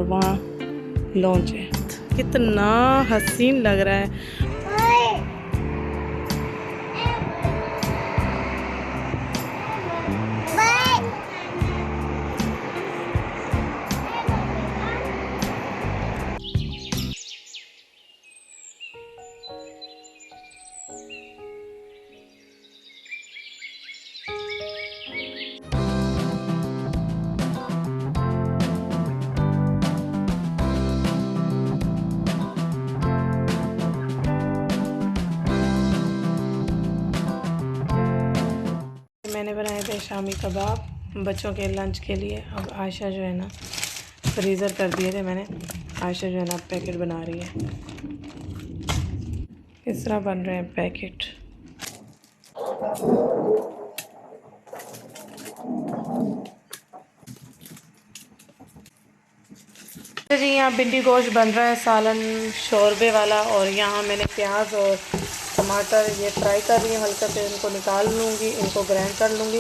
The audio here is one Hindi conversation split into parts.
और वहाँ लॉन्च है। कितना हसीन लग रहा है। मैंने बनाए थे शामी कबाब बच्चों के लंच के लिए। अब आयशा जो है ना फ्रीज़र कर दिए थे मैंने। आयशा जो है ना पैकेट बना रही है। इस तरह बन रहे हैं पैकेट। जी यहाँ भिंडी गोश्त बन रहा है सालन शोरबे वाला। और यहाँ मैंने प्याज और टमाटर ये फ्राई कर रही हूँ हल्का से। इनको निकाल लूँगी, इनको ग्राइंड कर लूँगी।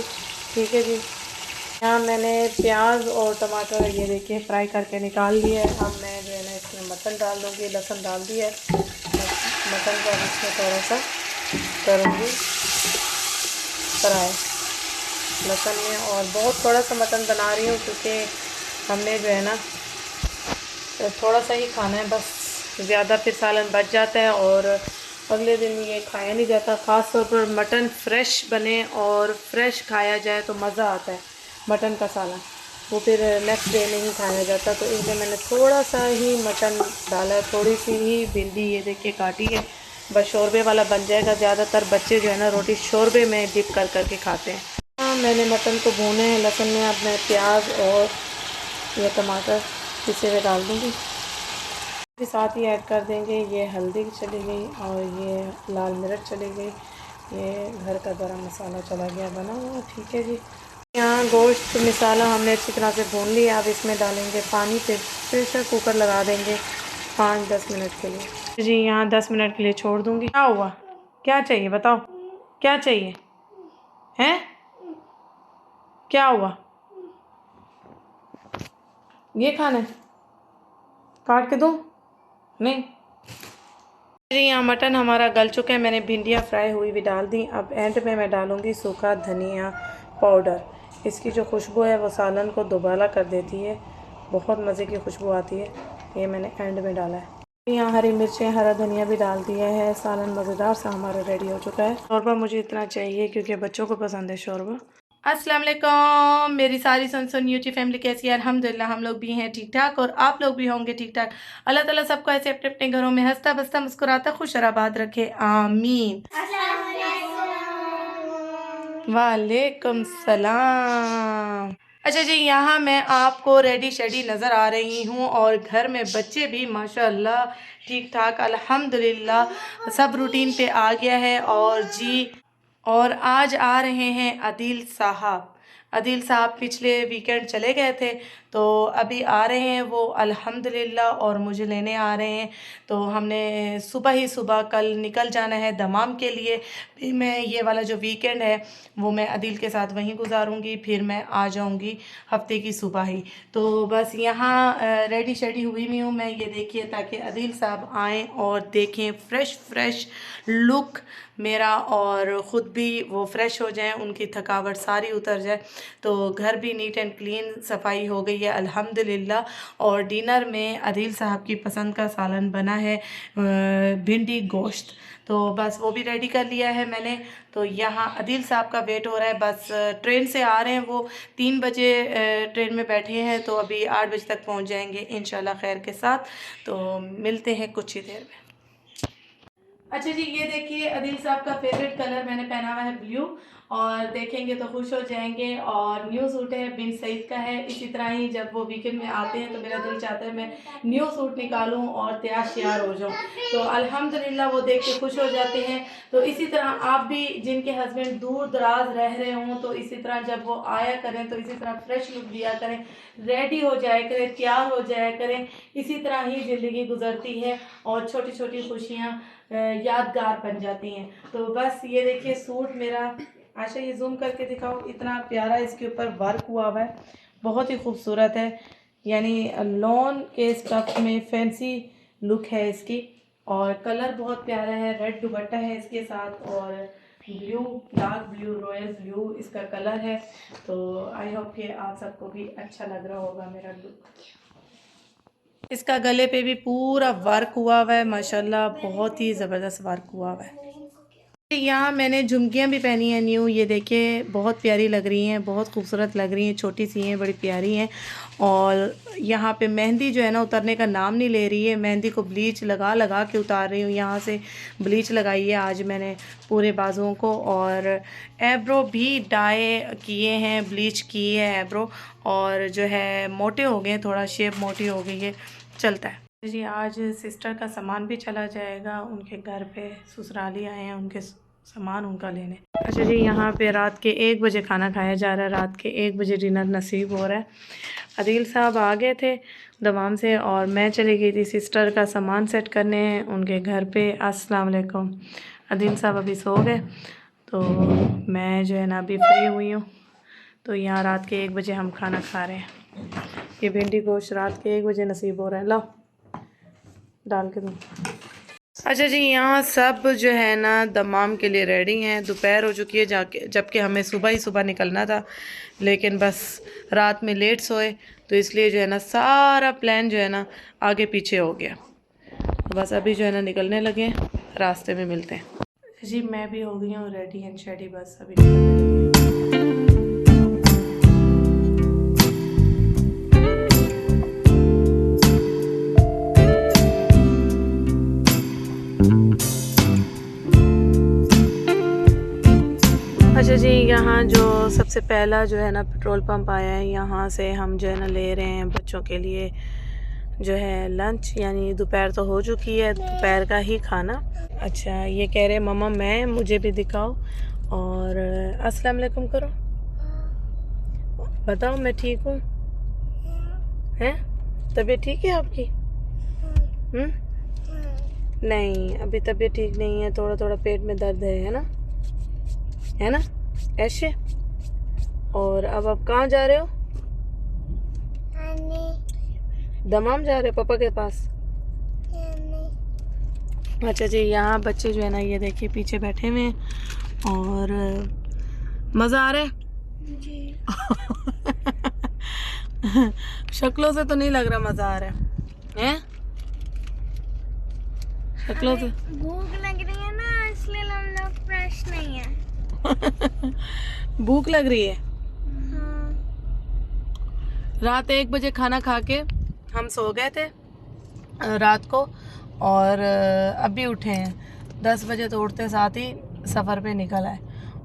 ठीक है जी। यहाँ मैंने प्याज और टमाटर ये देखिए फ्राई करके निकाल लिए है। अब मैं जो है ना इसमें मटन डाल दूँगी। लहसुन डाल दिया है। मटन को इसमें थोड़ा सा करूँगी फ्राई लहसुन में। और बहुत थोड़ा सा मटन बना रही हूँ क्योंकि हमने जो है ना थोड़ा सा ही खाना है बस। ज़्यादा फिर सालन बच जाता है और अगले दिन ये खाया नहीं जाता। ख़ास तौर पर मटन फ्रेश बने और फ्रेश खाया जाए तो मज़ा आता है। मटन का सालन वो फिर नेक्स्ट डे नहीं खाया जाता। तो इसलिए मैंने थोड़ा सा ही मटन डाला है। थोड़ी सी ही भिंडी ये देखिए काटी है। बस शोरबे वाला बन जाएगा। ज़्यादातर बच्चे जो है ना रोटी शोरबे में डिप कर करके खाते हैं। हाँ मैंने मटन को भूने हैं लहसुन में। अब मैं प्याज और ये टमाटर पिसे हुए डाल दूँगी। के साथ ही ऐड कर देंगे ये हल्दी चली गई और ये लाल मिर्च चली गई। ये घर का गरम मसाला चला गया बना हुआ। ठीक है जी। यहाँ गोश्त मसाला हमने अच्छी तरह से भून लिया। अब इसमें डालेंगे पानी। फिर प्रेशर कुकर लगा देंगे 5-10 मिनट के लिए। जी यहाँ 10 मिनट के लिए छोड़ दूँगी। क्या हुआ, क्या चाहिए बताओ, क्या चाहिए हैं, क्या हुआ? ये खाना है, काट के दूँ? नहीं जी। यहाँ मटन हमारा गल चुका है। मैंने भिंडियाँ फ्राई हुई भी डाल दी। अब एंड में मैं डालूँगी सूखा धनिया पाउडर। इसकी जो खुशबू है वो सालन को दोबारा कर देती है। बहुत मज़े की खुशबू आती है। ये मैंने एंड में डाला है। यहाँ हरी मिर्चें हरा धनिया भी डाल दिया है। सालन मज़ेदार सा हमारा रेडी हो चुका है। शोरबा मुझे इतना चाहिए क्योंकि बच्चों को पसंद है शोरबा। अस्सलाम वालेकुम मेरी सारी सुन यूट्यूब फैमिली कैसी है। अल्हम्दुलिल्लाह हम लोग भी हैं ठीक ठाक और आप लोग भी होंगे ठीक ठाक। अल्लाह ताला सबको ऐसे अपने अपने घरों में हंसता बसता मुस्कुराता खुश और आबाद रखे, आमीन। वालेकुम सलाम। अच्छा जी यहाँ मैं आपको रेडी शेडी नज़र आ रही हूँ और घर में बच्चे भी माशाल्लाह ठीक ठाक अल्हम्दुलिल्लाह सब रूटीन पे आ गया है। और जी और आज आ रहे हैं अदील साहब। अदील साहब पिछले वीकेंड चले गए थे तो अभी आ रहे हैं वो अल्हम्दुलिल्लाह और मुझे लेने आ रहे हैं। तो हमने सुबह ही सुबह कल निकल जाना है दमाम के लिए। फिर मैं ये वाला जो वीकेंड है वो मैं अदील के साथ वहीं गुजारूंगी। फिर मैं आ जाऊंगी हफ्ते की सुबह ही। तो बस यहाँ रेडी शेडी हुई हुई हूँ मैं, ये देखिए, ताकि अदील साहब आएँ और देखें फ़्रेश फ़्रेश लुक मेरा और ख़ुद भी वो फ़्रेश हो जाएं, उनकी थकावट सारी उतर जाए। तो घर भी नीट एंड क्लीन सफाई हो गई है अल्हम्दुलिल्लाह। और डिनर में अदील साहब की पसंद का सालन बना है भिंडी गोश्त। तो बस वो भी रेडी कर लिया है मैंने। तो यहाँ अदील साहब का वेट हो रहा है। बस ट्रेन से आ रहे हैं वो 3 बजे ट्रेन में बैठे हैं तो अभी 8 बजे तक पहुँच जाएंगे इंशाल्लाह खैर के साथ। तो मिलते हैं कुछ ही देर में। अच्छा जी ये देखिए अदील साहब का फेवरेट कलर मैंने पहना हुआ है ब्लू और देखेंगे तो खुश हो जाएंगे। और न्यू सूट है बिन सईद का है। इसी तरह ही जब वो वीकेंड में आते हैं तो मेरा दिल चाहता है मैं न्यू सूट निकालूं और तैयार श्यार हो जाऊं। तो अल्हम्दुलिल्लाह वो देख के खुश हो जाते हैं। तो इसी तरह आप भी जिनके हस्बैंड दूर दराज रह रहे हों तो इसी तरह जब वो आया करें तो इसी तरह फ्रेश लुक दिया करें, रेडी हो जाया करें, तैयार हो जाया करें। इसी तरह ही ज़िंदगी गुजरती है और छोटी छोटी खुशियाँ यादगार बन जाती हैं। तो बस ये देखिए सूट मेरा, आशा ये जूम करके दिखाओ, इतना प्यारा इसके ऊपर वर्क हुआ हुआ है, बहुत ही खूबसूरत है। यानी लॉन के स्टफ में फैंसी लुक है इसकी, और कलर बहुत प्यारा है। रेड दुपट्टा है इसके साथ और blue, dark blue, royal blue इसका कलर है। तो आई होप कि आप सबको भी अच्छा लग रहा होगा मेरा लुक। इसका गले पे भी पूरा वर्क हुआ हुआ है माशाल्लाह, बहुत ही ज़बरदस्त वर्क हुआ हुआ है। यहाँ मैंने झुमकियाँ भी पहनी हैं न्यू, ये देखिए बहुत प्यारी लग रही हैं, बहुत खूबसूरत लग रही हैं, छोटी सी हैं, बड़ी प्यारी हैं। और यहाँ पे मेहंदी जो है ना उतरने का नाम नहीं ले रही है, मेहंदी को ब्लीच लगा लगा के उतार रही हूँ। यहाँ से ब्लीच लगाई है आज मैंने पूरे बाजुओं को, और एब्रो भी डाई किए हैं, ब्लीच की है एब्रो, और जो है मोटे हो गए, थोड़ा शेप मोटी हो गई है, चलता है जी। आज सिस्टर का सामान भी चला जाएगा, उनके घर पे ससुराली आए हैं, उनके सामान उनका लेने। अच्छा जी, यहाँ पे रात के 1 बजे खाना खाया जा रहा है, रात के 1 बजे डिनर नसीब हो रहा है। अदील साहब आ गए थे दमाम से और मैं चली गई थी सिस्टर का सामान सेट करने उनके घर पे। अस्सलाम वालेकुम। अदील साहब अभी सो गए, तो मैं जो है ना अभी फ्री हुई हूँ। तो यहाँ रात के 1 बजे हम खाना खा रहे हैं। ये भिंडी गोश्त रात के 1 बजे नसीब हो रहा है। लो डाल के दूँ। अच्छा जी, यहाँ सब जो है ना दमाम के लिए रेडी हैं। दोपहर हो चुकी है जाके, जबकि हमें सुबह ही सुबह निकलना था, लेकिन बस रात में लेट सोए, तो इसलिए जो है ना सारा प्लान जो है ना आगे पीछे हो गया। तो बस अभी जो है ना निकलने लगे, रास्ते में मिलते हैं जी। मैं भी हो गई हूँ रेडी एंड शेडी, बस अभी निकलने लगे। अच्छा जी, यहाँ जो सबसे पहला जो है ना पेट्रोल पंप आया है, यहाँ से हम जो है ना ले रहे हैं बच्चों के लिए जो है लंच, यानी दोपहर तो हो चुकी है, दोपहर का ही खाना। अच्छा, ये कह रहे मम्मा मैं, मुझे भी दिखाओ और अस्सलाम वालेकुम करो, बताओ मैं ठीक हूँ, हैं? तबीयत ठीक है आपकी? नहीं, अभी तबीयत ठीक नहीं है, थोड़ा थोड़ा पेट में दर्द है ना, है ना ऐसे। और अब आप कहाँ जा रहे हो? दमाम जा रहे हो पापा के पास? अच्छा जी, यहाँ बच्चे जो है ना ये देखिए पीछे बैठे हुए हैं और मज़ा आ रहा है जी। शक्लों से तो नहीं लग रहा मज़ा आ रहा है, शक्लों से। भूख लग रही है ना, इसलिए हम लोग फ्रेश नहीं है। भूख लग रही है? हाँ। रात 1 बजे खाना खा के हम सो गए थे रात को, और अभी उठे हैं 10 बजे, तो उठते साथ ही सफ़र पे निकल आए।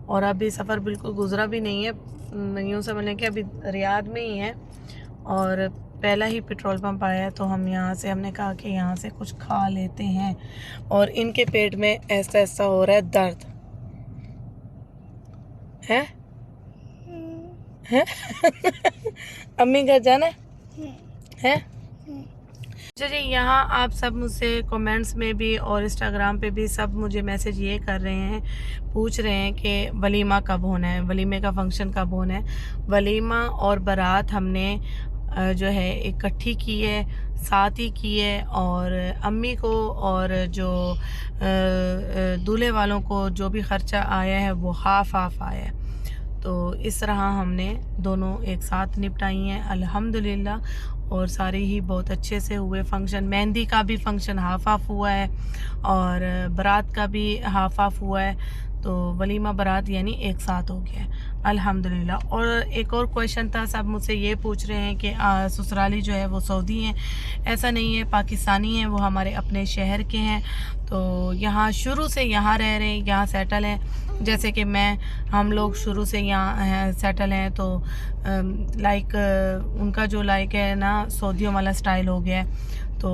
और अभी सफ़र बिल्कुल गुजरा भी नहीं है, यूँ समझ लें कि अभी रियाद में ही है, और पहला ही पेट्रोल पंप आया है। तो हम यहाँ से, हमने कहा कि यहाँ से कुछ खा लेते हैं। और इनके पेट में ऐसा ऐसा हो रहा है दर्द है, अम्मी घर जाना है? अच्छा जी, यहाँ आप सब मुझसे कमेंट्स में भी और इंस्टाग्राम पे भी सब मुझे मैसेज ये कर रहे हैं, पूछ रहे हैं कि वलीमा कब होना है, वलीमे का फंक्शन कब होना है। वलीमा और बारात हमने जो है इकट्ठी की है, साथ ही की है, और अम्मी को और जो दूल्हे वालों को जो भी ख़र्चा आया है वो हाफ आया है। तो इस तरह हमने दोनों एक साथ निपटाई हैं अल्हम्दुलिल्लाह, और सारे ही बहुत अच्छे से हुए फंक्शन। मेहंदी का भी फंक्शन हाफ हुआ है और बारात का भी हाफ हुआ है, तो वलीमा बारात यानी एक साथ हो गया है अल्हम्दुलिल्लाह। और एक और क्वेश्चन था, सब मुझसे ये पूछ रहे हैं कि ससुराली जो है वो सऊदी हैं। ऐसा नहीं है, पाकिस्तानी हैं, वो हमारे अपने शहर के हैं, तो यहाँ शुरू से यहाँ रह रहे हैं, यहाँ सेटल हैं। जैसे कि हम लोग शुरू से यहाँ सेटल हैं, तो लाइक उनका जो लाइक है ना सऊदियों वाला स्टाइल हो गया है। तो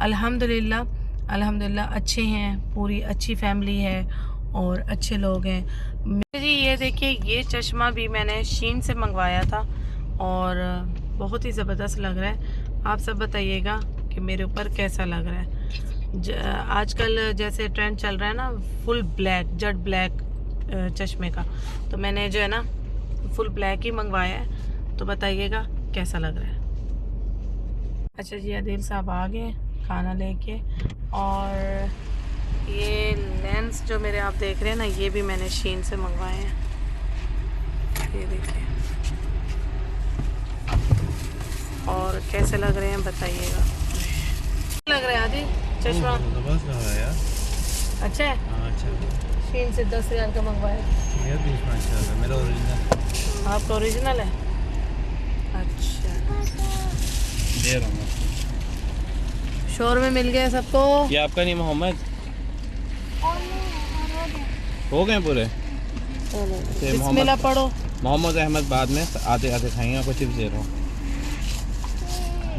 अल्हम्दुलिल्लाह अच्छे हैं, पूरी अच्छी फैमिली है और अच्छे लोग हैं जी। ये देखिए, ये चश्मा भी मैंने शीन से मंगवाया था और बहुत ही ज़बरदस्त लग रहा है। आप सब बताइएगा कि मेरे ऊपर कैसा लग रहा है। आजकल जैसे ट्रेंड चल रहा है ना फुल ब्लैक, जेट ब्लैक चश्मे का, तो मैंने जो है ना फुल ब्लैक ही मंगवाया है, तो बताइएगा कैसा लग रहा है। अच्छा जी, आदिल साहब आ गए खाना लेके। और ये लेंस जो मेरे आप देख रहे हैं ना, ये भी मैंने शीन से मंगवाए हैं। ये देखिए, और कैसे लग रहे हैं बताइएगा। लग रहा है आदिल चश्मा? बस रहा है यार। अच्छा है। हाँ अच्छा। शीन से 10,000 का मंगवाया। मेरा 20 है, मेरा ओरिजिनल। आपका ओरिजिनल है? अच्छा, दे रहा हूँ। शोर में मिल गया सबको। ये आपका नहीं मोहम्मद? हो गए पूरे? बिस्मिल्लाह पढ़ो। मोहम्मद अहमद बाद में आधे आधे खाएंगे। आपको चिप्स दे रहा हूँ,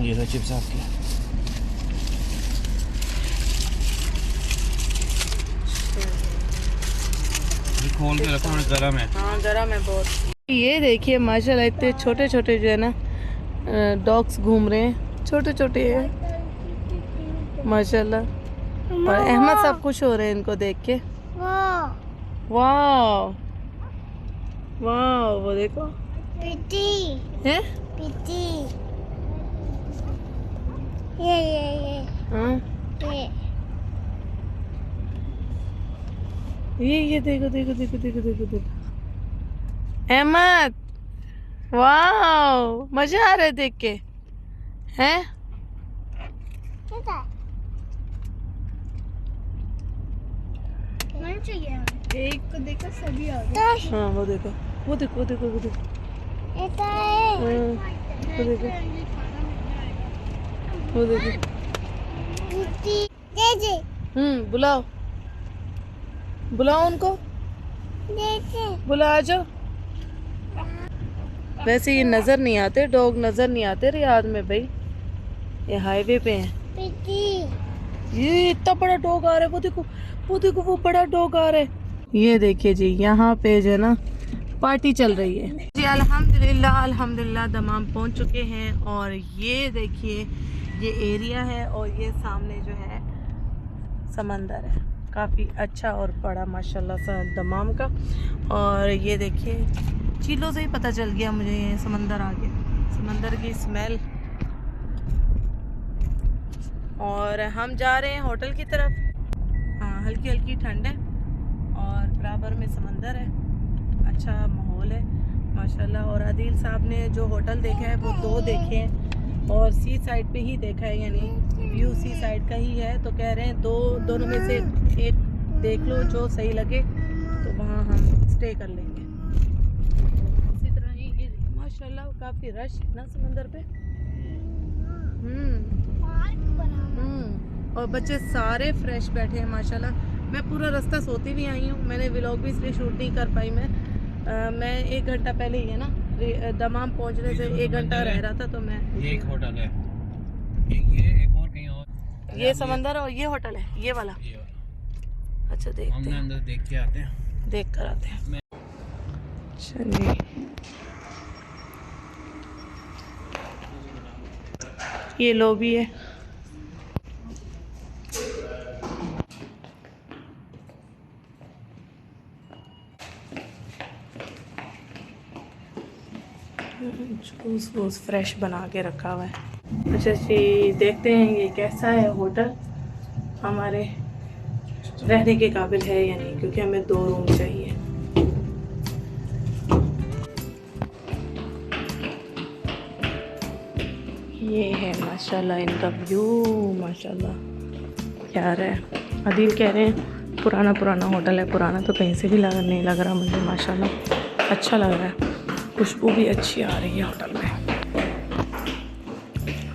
ये लो चिप्स आपके। ये खोल के रखो, गरम है। हाँ गरम है बहुत। ये देखिए माशाल्लाह, इतने छोटे छोटे जो है ना डॉग्स घूम रहे हैं, छोटे छोटे हैं माशाल्लाह। और अहमद सब खुश हो रहे हैं इनको देख के। वाह वाह, वो देखो है। हाँ ये देखो देखो देखो देखो देखो देखो अहमद, वाह मजा आ रहा है देख के, हैं? एक को देखो सभी आ गए। हाँ वो देखो वो देखो वो देखो वो देखो। हाँ, वो देखो वो देखो। बुलाओ बुलाओ उनको, बुला आ जाओ। वैसे ये नजर नहीं आते, डॉग नजर नहीं आते रियाद में भाई, ये हाईवे पे हैं। ये इतना बड़ा डॉग आ रहा है, वो देखो वो देखो, वो बड़ा डॉग आ रहा है। ये देखिए जी, यहाँ पे जो है ना पार्टी चल रही है जी। अल्हम्दुलिल्लाह अल्हम्दुलिल्लाह दमाम पहुँच चुके हैं। और ये देखिए ये एरिया है, और ये सामने जो है समंदर है, काफ़ी अच्छा और बड़ा माशाल्लाह सा दमाम का। और ये देखिए चीलों से ही पता चल गया मुझे ये समंदर आ गया, समंदर की स्मेल। और हम जा रहे हैं होटल की तरफ। हाँ हल्की हल्की ठंड है और बराबर में समंदर है, अच्छा माहौल है माशाल्लाह। और आदिल साहब ने जो होटल देखा है वो 2 देखे हैं, और सी साइड पे ही देखा है, यानी व्यू सी साइड का ही है। तो कह रहे हैं दोनों में से एक देख लो, जो सही लगे तो वहाँ हम स्टे कर लेंगे। इसी तरह ही ये माशाल्लाह काफ़ी रश ना समंदर पे। और बच्चे सारे फ्रेश बैठे हैं माशाल्लाह। मैं पूरा रास्ता सोती भी आई हूँ, मैंने व्लॉग भी इसलिए शूट नहीं कर पाई। मैं 1 घंटा पहले ही है ना दमाम पहुँचने से 1 घंटा रह रहा था, तो मैं ये एक होटल है, ये एक और कहीं और। ये समंदर और ये होटल है, ये वाला। अच्छा देखते हैं, अंदर देख के आते हैं, देख कर आते हैं। चलिए ये लॉबी है। जूस वूस फ्रेश बना के रखा हुआ है। अच्छा जी देखते हैं ये कैसा है होटल, हमारे रहने के काबिल है या नहीं, क्योंकि हमें 2 रूम चाहिए। ये है माशाल्लाह इनका व्यू, माशाल्लाह प्यारा है। आदिल कह रहे हैं पुराना पुराना होटल है, पुराना तो कहीं से भी नहीं लग रहा मुझे, माशाल्लाह अच्छा लग रहा है। खुशबू भी अच्छी आ रही है होटल में।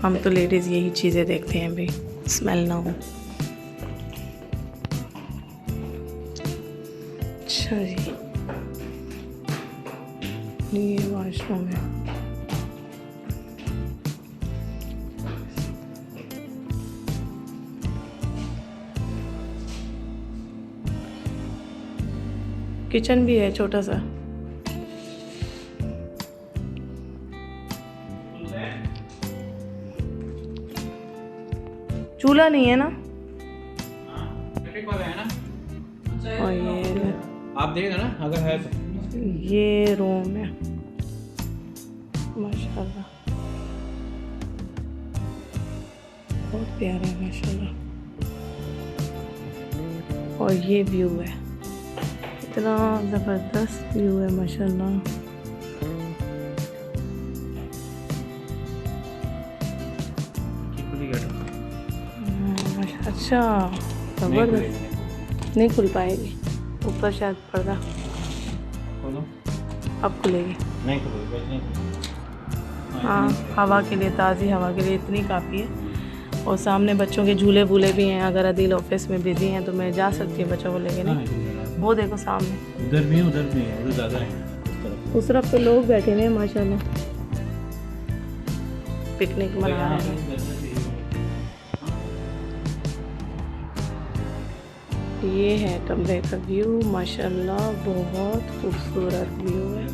हम तो लेडीज़ यही चीज़ें देखते हैं भाई, स्मेल ना हो। अच्छा जी ये वॉशरूम है। किचन भी है छोटा सा। चूल्हा नहीं है ना? है ना? और ये आप देखेगा ना अगर है तो। ये रूम है माशाल्लाह। बहुत प्यारा है माशाल्लाह। और ये व्यू है, इतना ज़बरदस्त व्यू है माशाल्लाह। अच्छा ज़बरदस्त। नहीं खुल पाएगी, ऊपर शायद पर्दा। अब खुलेगी। नहीं खुलेगी। हाँ, हवा के लिए, ताज़ी हवा के लिए इतनी काफ़ी है। और सामने बच्चों के झूले वूले भी हैं। अगर अदील ऑफिस में बिजी हैं तो मैं जा सकती हूँ बच्चों को लेके। नहीं, वो देखो सामने, उधर भी है, उधर ज़्यादा है। उस तरफ तो लोग बैठे हुए हैं माशाल्लाह, पिकनिक मना रहे हैं। ये है कमरे का व्यू माशाल्लाह, बहुत खूबसूरत व्यू है।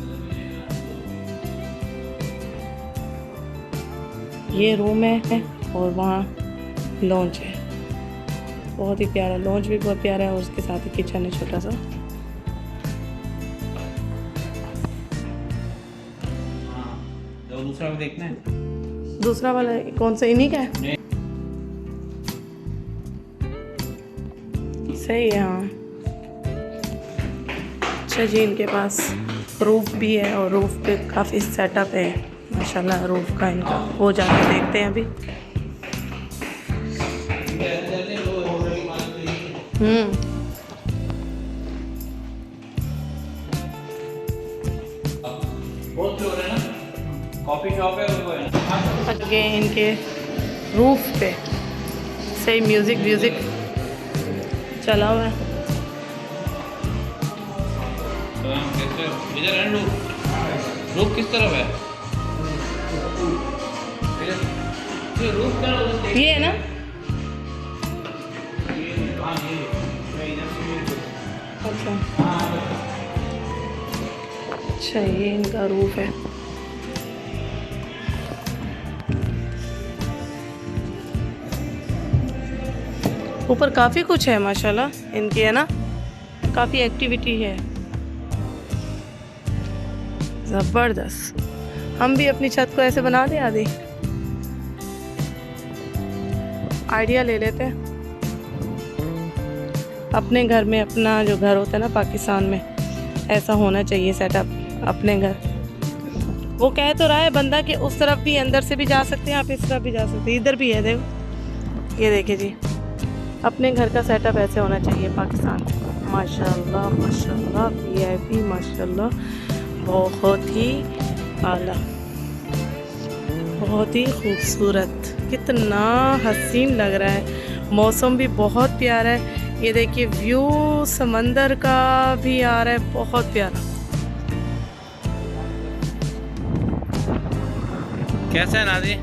ये रूम है और वहाँ लॉन्च है, बहुत ही प्यारा। लॉन्च भी बहुत प्यारा है और उसके साथ ही किचन है छोटा सा। तो दूसरा भी देखना है। दूसरा वाला कौन सा, इन्हीं का है? सही है। हाँ, अच्छा जी, इनके पास रूफ भी है और रूफ पे काफ़ी सेटअप है माशाल्लाह रूफ का इनका। वो जाके देखते हैं अभी। बहुत फ्लोर है ना, कॉफी शॉप है वो है ना। आगे इनके रूफ पे सही म्यूज़िक चला हुआ है। इधर है रूफ किस तरफ है? ये रूफ का ये है ना? अच्छा, ये इनका रूफ है। ऊपर काफ़ी कुछ है माशाल्लाह इनकी, है ना, काफ़ी एक्टिविटी है, ज़बरदस्त। हम भी अपनी छत को ऐसे बना दें, आदि आइडिया ले लेते हैं। अपने घर में, अपना जो घर होता है ना पाकिस्तान में, ऐसा होना चाहिए सेटअप अपने घर। वो कह तो रहा है बंदा कि उस तरफ भी अंदर से भी जा सकते हैं, आप इस तरफ भी जा सकते हैं, इधर भी है देखो। ये देखिए जी, अपने घर का सेटअप ऐसे होना चाहिए पाकिस्तान में। माशाल्लाह माशाल्लाह, वीआईपी माशाल्लाह, बहुत ही आला, बहुत ही खूबसूरत, कितना हसीन लग रहा है। मौसम भी बहुत प्यारा है। ये देखिए व्यू समंदर का भी आ रहा है, बहुत प्यारा। कैसा है नादी?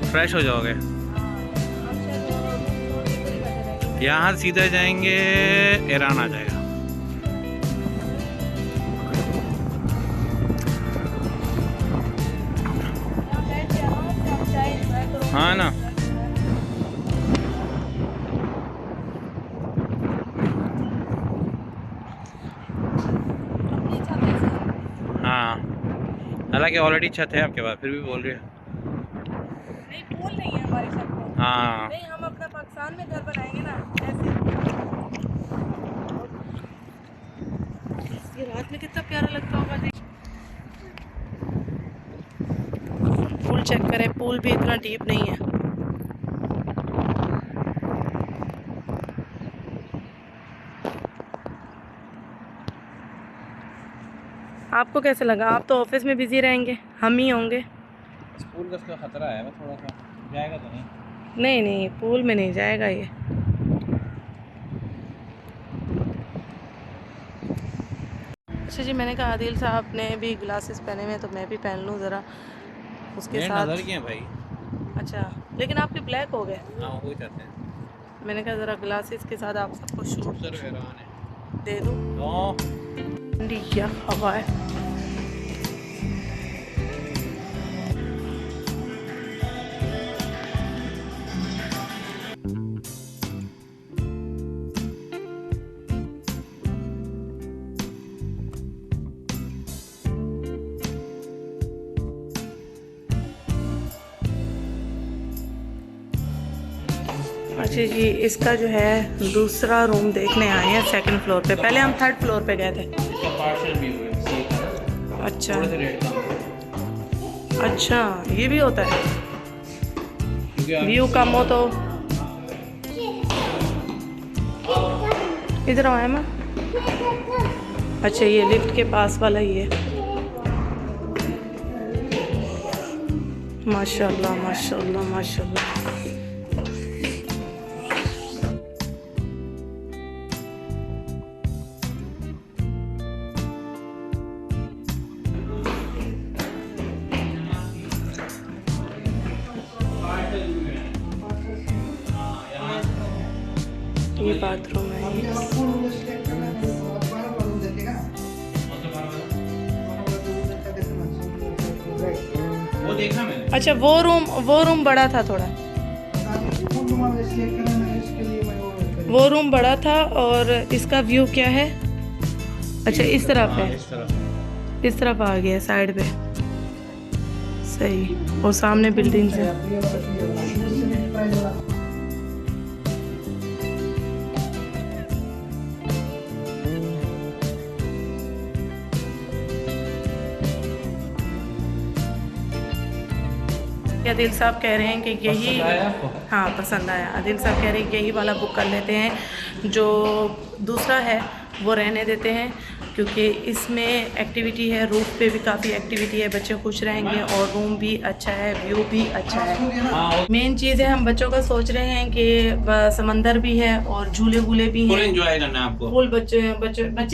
फ्रेश हो जाओगे। यहाँ सीधे जाएंगे, ईरान आ जाएगा। हाँ ना, हाँ, हालांकि ऑलरेडी छत है आपके पास, फिर भी बोल रही है। नहीं, पूल नहीं है हमारी छत पे। हाँ, नहीं, हम अपना पाकिस्तान में घर बनाएंगे ना ऐसे। ये रात में कितना प्यारा लगता होगा। देख, पूल चेक करें, पूल भी इतना डीप नहीं है। आपको कैसे लगा? आप तो ऑफिस में बिजी रहेंगे, हम ही होंगे। स्कूल का उसका खतरा है, थोड़ा सा जाएगा तो नहीं। नहीं नहीं, पूल में नहीं जाएगा ये। अच्छा जी, मैंने कहा आदिल साहब ने भी ग्लासेस पहने हुए हैं तो मैं भी पहन लूँ ज़रा उसके साथ। नज़र क्या भाई? अच्छा, लेकिन आपके ब्लैक हो गए। हाँ, वो ही चाहते हैं। मैंने कहा ज़रा ग्लासेस के साथ आप सबको शूट सर हैरान है। दे दूँ। ठंडी क्या हवा है। अच्छा जी, इसका जो है दूसरा रूम देखने आए हैं सेकंड फ्लोर पे। पहले हम थर्ड फ्लोर पे गए थे। इसका पार्शियल व्यू है, अच्छा थोड़ा सा रेट कम है। अच्छा, ये भी होता है। क्योंकि आप व्यू कम हो तो इधर आए मैं। अच्छा, ये लिफ्ट के पास वाला ही है। माशाल्लाह माशाल्लाह माशाल्लाह। ये बाथरूम है। वो देखा मैंने। अच्छा, वो रूम बड़ा था थोड़ा। वो रूम बड़ा था और इसका व्यू क्या है? अच्छा, इस तरफ है। इस तरफ आ गया साइड पे। सही। और सामने बिल्डिंग है। आदिल साहब कह रहे हैं कि यही, पसंद आया आपको? हाँ पसंद आया। आदिल साहब कह रहे हैं कि यही वाला बुक कर लेते हैं, जो दूसरा है वो रहने देते हैं, क्योंकि इसमें एक्टिविटी है, रूफ पे भी काफ़ी एक्टिविटी है, बच्चे खुश रहेंगे और रूम भी अच्छा है, व्यू भी अच्छा है। मेन चीज़ है, हम बच्चों का सोच रहे हैं कि समंदर भी है और झूले वूले भी फुल हैं। एंजॉय करना है आपको। फुल बच्चे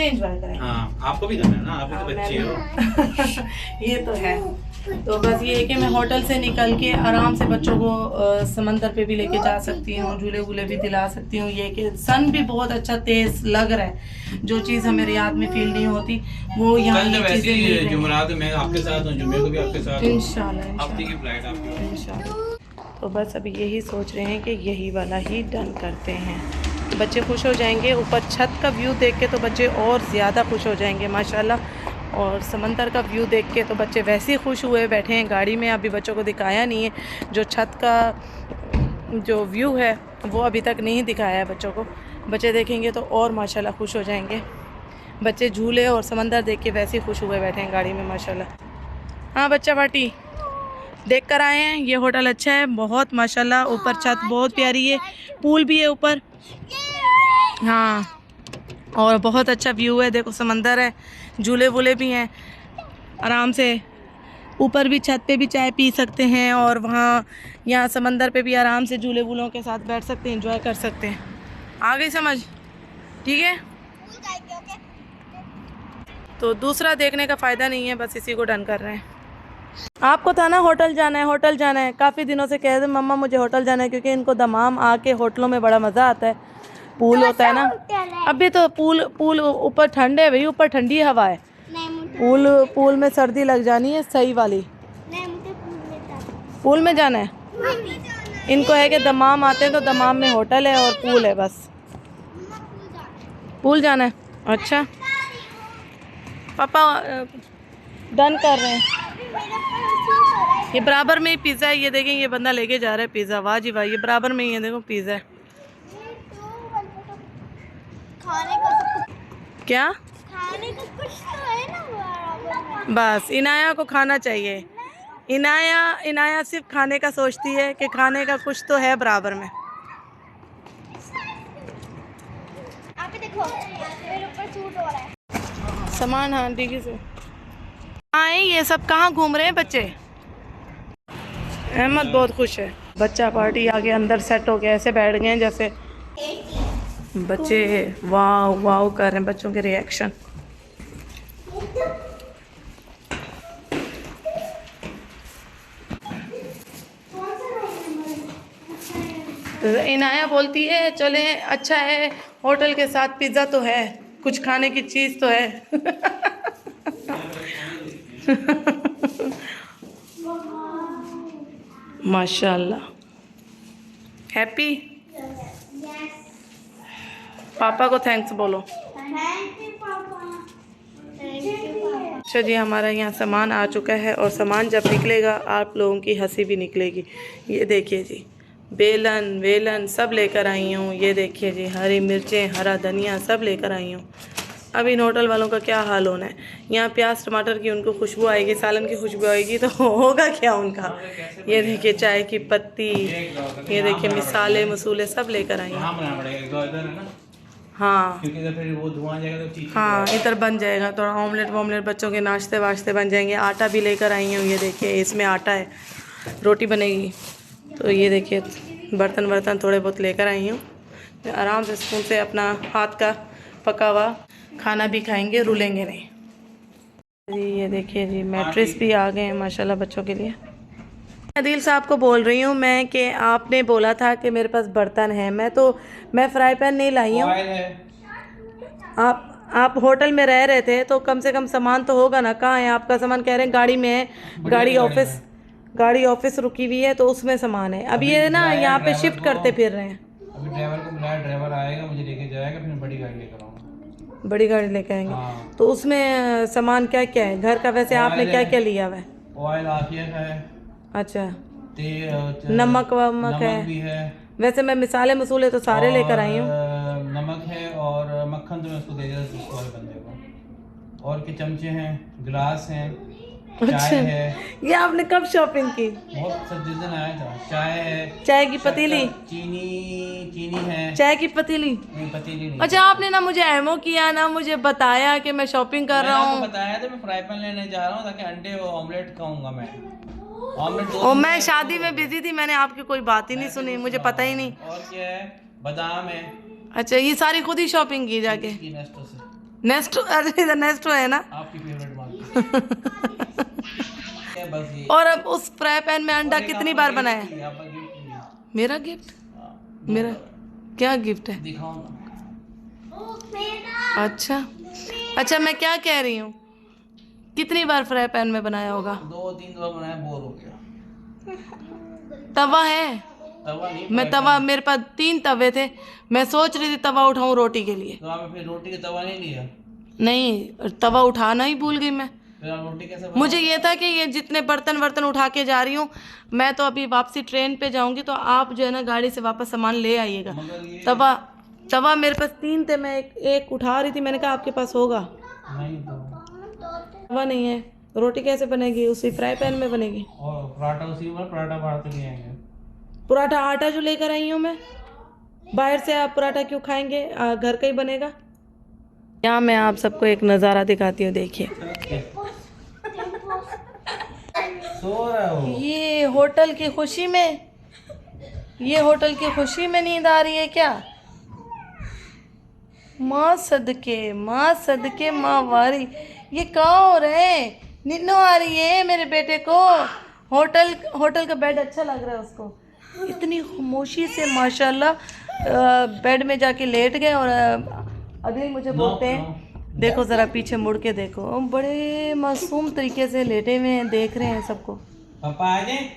एंजॉय करें। हाँ, आपको भी करना है ना, आप भी तो बच्चे हो। ये तो है। तो बस ये है कि मैं होटल से निकल के आराम से बच्चों को समंदर पे भी लेके जा सकती हूँ, झूले वूले भी दिला सकती हूँ। ये कि सन भी बहुत अच्छा तेज लग रहा है, जो चीज़ हमें रियाद में फील नहीं होती वो यहाँ कल ये वैसे चीज़ें ही मिल रही हैं। जुमेरात में आपके साथ हूँ, जुमे को भी आपके साथ हूँ। इंशाल्लाह हफ्ते की फ्लाइट आपकी। इंशाल्लाह। तो बस अभी यही सोच रहे हैं कि यही वाला ही डन करते हैं। बच्चे खुश हो जाएंगे, ऊपर छत का व्यू देख के तो बच्चे और ज़्यादा खुश हो जाएंगे माशाल्लाह। और समंदर का व्यू देख के तो बच्चे वैसे ही खुश हुए बैठे हैं गाड़ी में। अभी बच्चों को दिखाया नहीं है, जो छत का जो व्यू है वो अभी तक नहीं दिखाया है बच्चों को। बच्चे देखेंगे तो और माशाल्लाह खुश हो जाएंगे। बच्चे झूले और समंदर देख के वैसे ही खुश हुए बैठे हैं गाड़ी में माशाल्लाह। हाँ बच्चा पार्टी देख कर आए हैं। ये होटल अच्छा है बहुत माशाल्लाह। ऊपर छत बहुत प्यारी है, पूल भी है ऊपर। हाँ, और बहुत अच्छा व्यू है। देखो समंदर है, झूले वूले भी हैं आराम से। ऊपर भी छत पे भी चाय पी सकते हैं और वहाँ यहाँ समंदर पे भी आराम से झूले वूलों के साथ बैठ सकते हैं, एंजॉय कर सकते हैं। आ गई समझ? ठीक है। तो दूसरा देखने का फ़ायदा नहीं है, बस इसी को डन कर रहे हैं। आपको था ना होटल जाना है, होटल जाना है। काफ़ी दिनों से कह रहे थे मम्मा मुझे होटल जाना है, क्योंकि इनको दमाम आके होटलों में बड़ा मज़ा आता है। पूल होता है ना, अभी तो पूल ऊपर ठंड है भाई, ऊपर ठंडी हवा है। पूल में सर्दी लग जानी है सही वाली। पूल में जाना है। इनको है कि दमाम आते हैं तो दमाम में होटल है और पूल है, बस पूल जाना है। अच्छा पापा डन कर रहे हैं। ये बराबर में ही पिज़्ज़ा है, ये देखें ये बंदा लेके जा रहा है पिज़्ज़ा। वाह जी वाह, ये बराबर में ही है, देखो पिज़्ज़ा है। खाने का तो क्या खाने का कुछ तो है ना बराबर में। बस इनाया को खाना चाहिए। इनाया सिर्फ खाने का सोचती है कि खाने का कुछ तो है बराबर में। आप देखो मेरे ऊपर सूट हो रहा है सामान। हाँ डिग्गी से आए ये सब कहाँ घूम रहे हैं बच्चे? अहमद बहुत खुश है। बच्चा पार्टी आगे अंदर सेट हो गया, ऐसे बैठ गए हैं जैसे बच्चे वाव वाव कर रहे हैं। बच्चों के रिएक्शन। इनाया बोलती है चले अच्छा है, होटल के साथ पिज़्ज़ा तो है, कुछ खाने की चीज़ तो है। माशाल्लाह। हैप्पी? पापा को थैंक्स बोलो। अच्छा जी, हमारा यहाँ सामान आ चुका है और सामान जब निकलेगा आप लोगों की हंसी भी निकलेगी। ये देखिए जी, बेलन वेलन सब लेकर आई हूँ। ये देखिए जी, हरी मिर्चें, हरा धनिया सब लेकर आई हूँ। अब इन होटल वालों का क्या हाल होना है। यहाँ प्याज टमाटर की उनको खुशबू आएगी, सालन की खुशबू आएगी, तो होगा क्या उनका। ये देखिए चाय की पत्ती, ये देखिए मिसाले मसूले सब लेकर आई हूँ। हाँ क्योंकि इधर फिर वो धुआं जाएगा तो चीज़ हाँ, इधर बन जाएगा थोड़ा ऑमलेट वॉमलेट, बच्चों के नाश्ते वाश्ते बन जाएंगे। आटा भी लेकर आई हूँ, ये देखिए इसमें आटा है, रोटी बनेगी। तो ये देखिए बर्तन वर्तन थोड़े बहुत लेकर आई हूँ। आराम से स्पून से अपना हाथ का पका हुआ खाना भी खाएंगे, रुलेंगे नहीं जी। ये देखिए जी, मैट्रेस भी आ गए हैं माशाल्लाह बच्चों के लिए। अदील साहब को बोल रही हूँ मैं कि आपने बोला था कि मेरे पास बर्तन है, मैं फ्राई पैन नहीं लाई हूँ। आप होटल में रह रहे थे तो कम से कम सामान तो होगा ना। कहाँ है आपका सामान? कह रहे हैं गाड़ी में है, गाड़ी ऑफिस रुकी हुई है तो उसमें सामान है। अब ये ना यहाँ पे शिफ्ट करते फिर रहे हैं। अभी ड्राइवर को बुलाया, ड्राइवर आएगा, मुझे लेके जाएगा, फिर बड़ी गाड़ी लेकर आऊँगा। बड़ी गाड़ी लेके आएंगे। हाँ। तो उसमें सामान क्या क्या है घर का? वैसे आपने क्या क्या लिया हुआ है? ऑयल आफिया का है, अच्छा, तेल, नमक वमक है भी है। वैसे मैं मिसाले मसूले तो सारे लेकर आई हूँ। नमक है और मक्खन तो मैं उसको दे दिया उसको वाले बंदे को। और के चमचे हैं, गिलास हैं, चाय है। ये आपने कब शॉपिंग की? बहुत सब जिस दिन आया था। चाय है, चाय की पतीली, चीनी है। चाय की पतीली? नहीं, पतीली नहीं। अच्छा, आपने ना मुझे एमओ किया ना मुझे बताया कि मैं शॉपिंग कर रहा हूँ। बताया था मैं फ्राई पैन लेने जा रहा हूँ ताकि अंडे ऑमलेट खाऊंगा मैं। और मैं शादी में बिजी थी, मैंने आपकी कोई बात ही नहीं सुनी, मुझे पता ही नहीं। और क्या है, बादाम है। अच्छा, ये सारी खुद ही शॉपिंग की जाके? नेस्टो से। नेस्टो? अरे इधर नेस्टो है ना। आपकी फेवरेट मार्केट। बस ये। और अब उस फ्राई पैन में अंडा कितनी बार बनाया? मेरा गिफ्ट? मेरा क्या गिफ्ट है? दिखाओ ना। अच्छा, मैं क्या कह रही हूँ, कितनी बार फ्राई पैन में बनाया होगा? 2-3 बार बनाया, बोर हो गया। तवा है? तवा नहीं, मैं मेरे पास 3 तवे थे, मैं सोच रही थी तवा उठाऊं रोटी के लिए। तो आपने फिर रोटी का तवा नहीं लिया? नहीं, तवा उठाना ही भूल गई मैं। फिर आप रोटी कैसे मुझे ये था कि ये जितने बर्तन उठा के जा रही हूँ मैं, तो अभी वापसी ट्रेन पे जाऊंगी, तो आप जो है ना गाड़ी से वापस सामान ले आइएगा। तवा मेरे पास 3 थे, मैं एक उठा रही थी, मैंने कहा आपके पास होगा। नहीं, तवा नहीं है, रोटी कैसे बनेगी? उसी फ्राई पैन में बनेगी। और पराठा उसी में, पराठा बाहर से ले आएंगे। पराठा आटा जो लेकर आई हूँ मैं, बाहर से आप पराठा क्यों खाएंगे? घर का ही बनेगा। यहाँ मैं आप सबको एक नज़ारा दिखाती हूँ, देखिए। सो रहा हो? ये होटल की खुशी में नींद आ रही है क्या? माँ सदके माँ वारी, ये कहाँ हो रहे हैं? निन्नो आ रही है मेरे बेटे को। होटल का बेड अच्छा लग रहा है उसको। इतनी खामोशी से माशाल्लाह बेड में जाके लेट गए। और अभी मुझे बोलते हैं देखो ज़रा पीछे मुड़ के देखो, बड़े मासूम तरीके से लेटे हुए हैं, देख रहे हैं सबको। पापा आ जाए?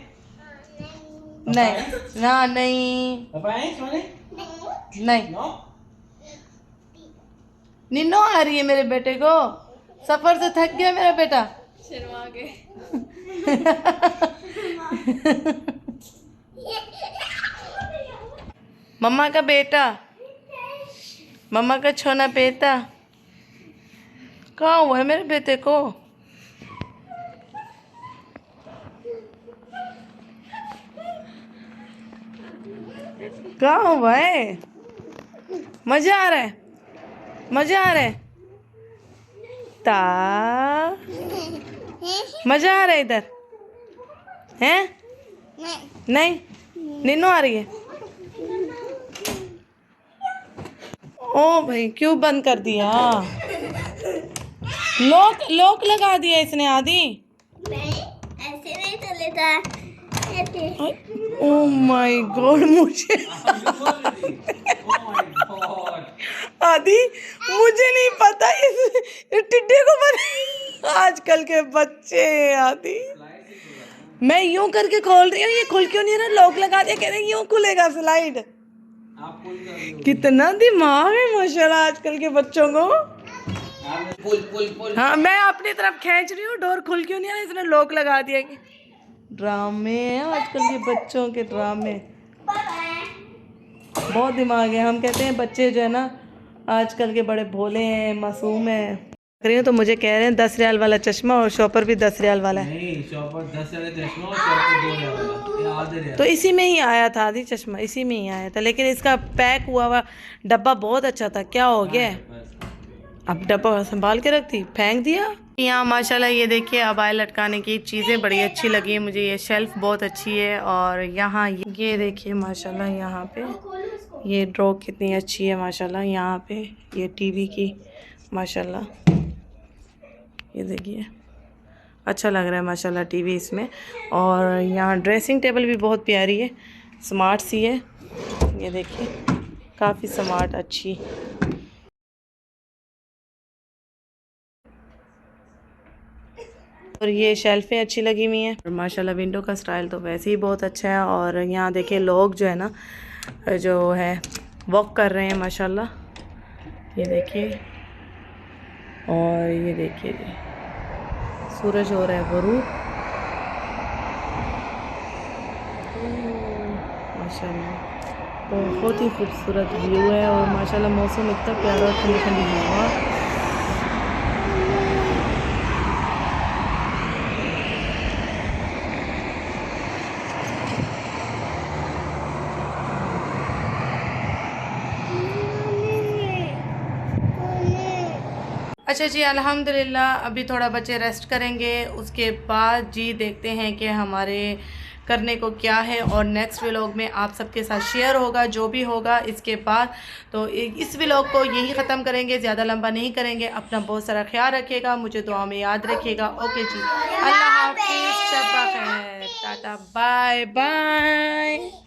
नहीं पापा आए सोने? नहीं। निन्नो आ रही है मेरे बेटे को, सफर से थक गया मेरा बेटा। शर्मा के। मम्मा का बेटा, मम्मा का छोना बेटा कहाँ हुआ है मेरे बेटे को? कहाँ हुआ है? मजा आ रहा है? मजा आ रहा है? मजा आ रहा है इधर? हैं? नहीं, निन्नो आ रही है। ओ भाई, क्यों बंद कर दिया? लॉक लगा दिया इसने। आदि नहीं, ऐसे नहीं चलेगा। ओह माय गॉड, मुझे आदि मुझे नहीं पता इस टिड्डे को बने। आजकल के बच्चे आदि, मैं यूं करके खोल रही हूँ, ये खुल क्यों नहीं रहा? लॉक लगा दिया, कह रहे यूं खुलेगा स्लाइड। कितना दिमाग है माशाल्लाह आजकल के बच्चों को। पुल। हाँ, मैं अपनी तरफ खींच रही हूँ, डोर खुल क्यों नहीं रहा? इसने लॉक लगा दिया। ड्रामे आजकल के बच्चों के ड्रामे। बहुत दिमाग है। हम कहते हैं बच्चे जो है ना आजकल के बड़े भोले हैं, मासूम हैं। रही हूँ तो मुझे कह रहे हैं 10 रियाल वाला चश्मा और शॉपर भी 10 रियाल वाला है। नहीं, शॉपर 10 वाला चश्मा और शॉपर 2 रियाल वाला, ये आधे रियाल। तो इसी में ही आया था, आधी चश्मा इसी में ही आया था, लेकिन इसका पैक हुआ हुआ डब्बा बहुत अच्छा था। क्या हो गया है? अब डब्बा संभाल के रखती, फेंक दिया। यहाँ माशाल्लाह ये देखिए अबाया लटकाने की चीज़ें बड़ी अच्छी लगी है मुझे। ये शेल्फ बहुत अच्छी है। और यहाँ ये देखिए माशाल्लाह यहाँ पे ये ड्रॉ कितनी अच्छी है माशाल्लाह। यहाँ पे ये टीवी की माशाल्लाह, ये देखिए अच्छा लग रहा है माशाल्लाह टीवी इसमें। और यहाँ ड्रेसिंग टेबल भी बहुत प्यारी है, स्मार्ट सी है। ये देखिए काफ़ी स्मार्ट अच्छी। और ये शेल्फें अच्छी लगी हुई हैं। और माशाल्लाह विंडो का स्टाइल तो वैसे ही बहुत अच्छा है। और यहाँ देखिए लोग जो है ना जो है वॉक कर रहे हैं माशाल्लाह, ये देखिए। और ये देखिए जी सूरज हो रहा है गुरूब माशाल्लाह। बहुत ही खूबसूरत व्यू है। और माशाल्लाह मौसम इतना प्यारा और ठंडी ठंडी हवा। अच्छा जी अल्हम्दुलिल्लाह अभी थोड़ा बच्चे रेस्ट करेंगे, उसके बाद जी देखते हैं कि हमारे करने को क्या है। और नेक्स्ट व्लॉग में आप सबके साथ शेयर होगा जो भी होगा इसके बाद। तो इस व्लॉग को यही ख़त्म करेंगे, ज़्यादा लंबा नहीं करेंगे। अपना बहुत सारा ख्याल रखिएगा, मुझे दुआ में याद रखिएगा। ओके जी, अल्लाह हाफिज़, शब बख़ैर, टाटा, बाय बाय।